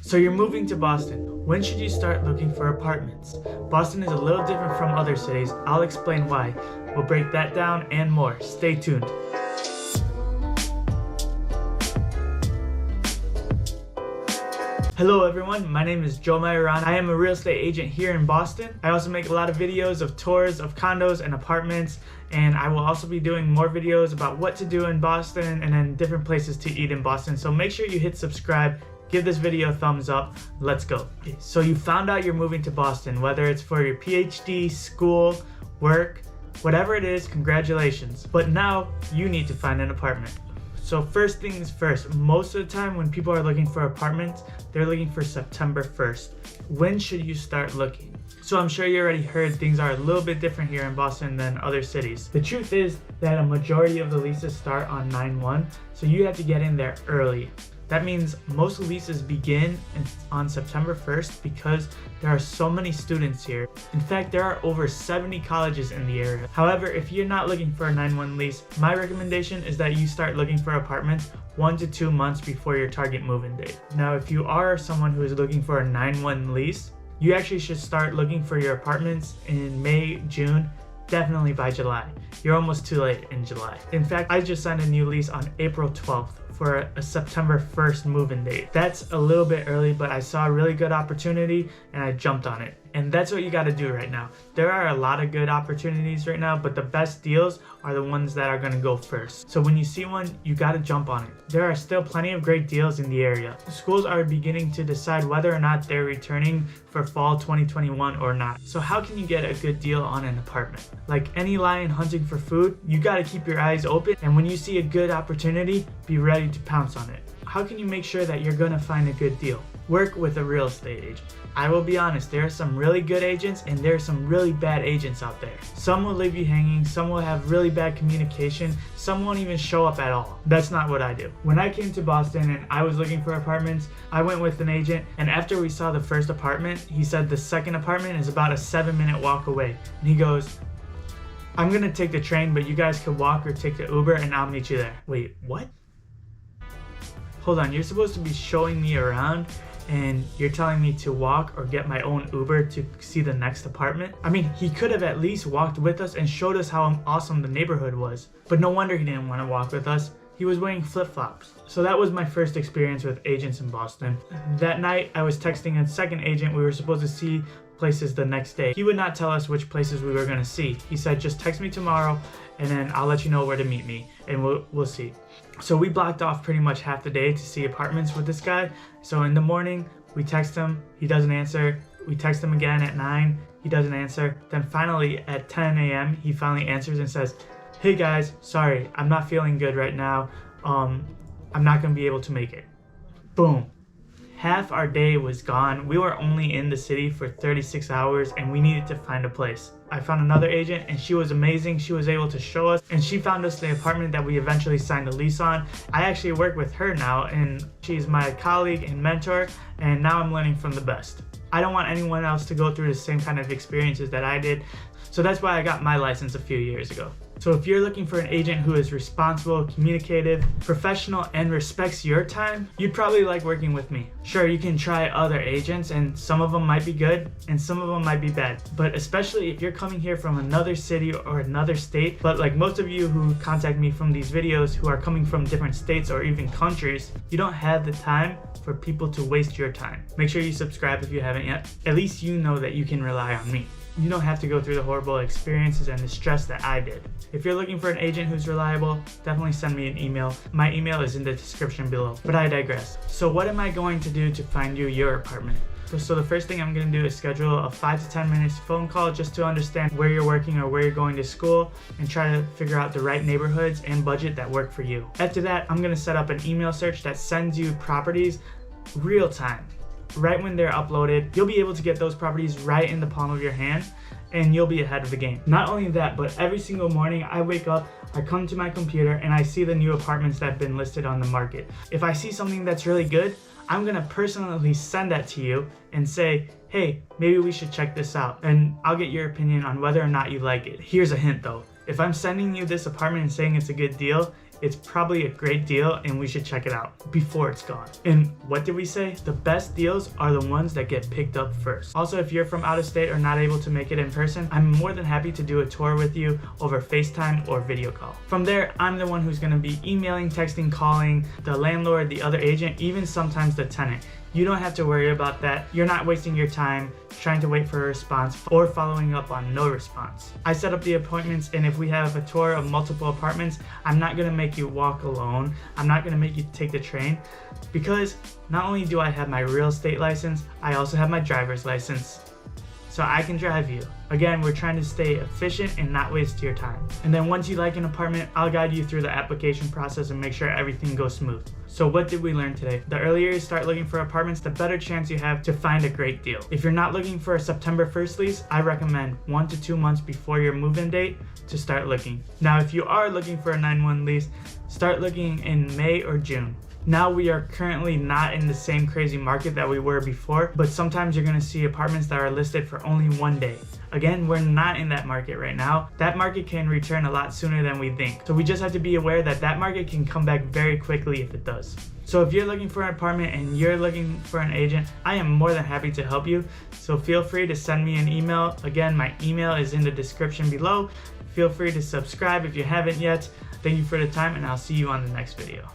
So you're moving to Boston. When should you start looking for apartments? Boston is a little different from other cities. I'll explain why. We'll break that down and more. Stay tuned. Hello everyone, my name is Maiorana. I am a real estate agent here in Boston. I also make a lot of videos of tours of condos and apartments, and I will also be doing more videos about what to do in Boston and then different places to eat in Boston. So make sure you hit subscribe, give this video a thumbs up, let's go. So you found out you're moving to Boston, whether it's for your PhD, school, work, whatever it is, congratulations. But now you need to find an apartment. So first things first, most of the time when people are looking for apartments, they're looking for September 1st. When should you start looking? So I'm sure you already heard things are a little bit different here in Boston than other cities. The truth is that a majority of the leases start on 9/1, so you have to get in there early. That means most leases begin on September 1st because there are so many students here. In fact, there are over 70 colleges in the area. However, if you're not looking for a 9/1 lease, my recommendation is that you start looking for apartments 1 to 2 months before your target move-in date. Now, if you are someone who is looking for a 9/1 lease, you actually should start looking for your apartments in May, June, definitely by July. You're almost too late in July. In fact, I just signed a new lease on April 12th. For a September 1st move-in date. That's a little bit early, but I saw a really good opportunity and I jumped on it. And that's what you got to do right now. There are a lot of good opportunities right now, but the best deals are the ones that are going to go first. So when you see one, you got to jump on it. There are still plenty of great deals in the area. Schools are beginning to decide whether or not they're returning for fall 2021 or not. So how can you get a good deal on an apartment? Like any lion hunting for food, you got to keep your eyes open, and when you see a good opportunity, be ready to pounce on it. How can you make sure that you're going to find a good deal? Work with a real estate agent. I will be honest, there are some really good agents and there are some really bad agents out there. Some will leave you hanging, some will have really bad communication, some won't even show up at all. That's not what I do. When I came to Boston and I was looking for apartments, I went with an agent, and after we saw the first apartment, he said the second apartment is about a 7-minute walk away. And he goes, I'm gonna take the train, but you guys could walk or take the Uber and I'll meet you there. Wait, what? Hold on, you're supposed to be showing me around and you're telling me to walk or get my own Uber to see the next apartment? I mean, he could have at least walked with us and showed us how awesome the neighborhood was. But no wonder he didn't want to walk with us. He was wearing flip-flops. So that was my first experience with agents in Boston. That night, I was texting a second agent. We were supposed to see places the next day. He would not tell us which places we were going to see. He said, just text me tomorrow and then I'll let you know where to meet me and we'll see. So we blocked off pretty much half the day to see apartments with this guy. So in the morning, we text him, he doesn't answer. We text him again at 9, he doesn't answer. Then finally at 10 a.m., he finally answers and says, hey guys, sorry, I'm not feeling good right now. I'm not gonna be able to make it. Boom. Half our day was gone. We were only in the city for 36 hours and we needed to find a place. I found another agent and she was amazing. She was able to show us and she found us the apartment that we eventually signed a lease on. I actually work with her now and she's my colleague and mentor, and now I'm learning from the best. I don't want anyone else to go through the same kind of experiences that I did. So that's why I got my license a few years ago. So if you're looking for an agent who is responsible, communicative, professional, and respects your time, you'd probably like working with me. Sure, you can try other agents and some of them might be good and some of them might be bad. But especially if you're coming here from another city or another state, but like most of you who contact me from these videos who are coming from different states or even countries, you don't have the time for people to waste your time. Make sure you subscribe if you haven't yet. At least you know that you can rely on me. You don't have to go through the horrible experiences and the stress that I did. If you're looking for an agent who's reliable, definitely send me an email. My email is in the description below, but I digress. So what am I going to do to find you your apartment? So the first thing I'm going to do is schedule a 5 to 10 minutes phone call just to understand where you're working or where you're going to school and try to figure out the right neighborhoods and budget that work for you. After that, I'm going to set up an email search that sends you properties real time. Right when they're uploaded, you'll be able to get those properties right in the palm of your hand and you'll be ahead of the game. Not only that, but every single morning I wake up, I come to my computer and I see the new apartments that have been listed on the market. If I see something that's really good, I'm gonna personally send that to you and say, hey, maybe we should check this out. And I'll get your opinion on whether or not you like it. Here's a hint though. If I'm sending you this apartment and saying it's a good deal, it's probably a great deal and we should check it out before it's gone. And what did we say? The best deals are the ones that get picked up first. Also, if you're from out of state or not able to make it in person, I'm more than happy to do a tour with you over FaceTime or video call. From there, I'm the one who's going to be emailing, texting, calling the landlord, the other agent, even sometimes the tenant. You don't have to worry about that. You're not wasting your time trying to wait for a response or following up on no response. I set up the appointments, and if we have a tour of multiple apartments, I'm not going to make you walk alone. I'm not going to make you take the train, because not only do I have my real estate license, I also have my driver's license. So I can drive you. Again, we're trying to stay efficient and not waste your time. And then once you like an apartment, I'll guide you through the application process and make sure everything goes smooth. So what did we learn today? The earlier you start looking for apartments, the better chance you have to find a great deal. If you're not looking for a September 1st lease, I recommend 1 to 2 months before your move-in date to start looking. Now, if you are looking for a 9/1 lease, start looking in May or June. Now we are currently not in the same crazy market that we were before, but sometimes you're gonna see apartments that are listed for only 1 day. Again, we're not in that market right now. That market can return a lot sooner than we think. So we just have to be aware that that market can come back very quickly if it does. So if you're looking for an apartment and you're looking for an agent, I am more than happy to help you. So feel free to send me an email. Again, my email is in the description below. Feel free to subscribe if you haven't yet. Thank you for the time, and I'll see you on the next video.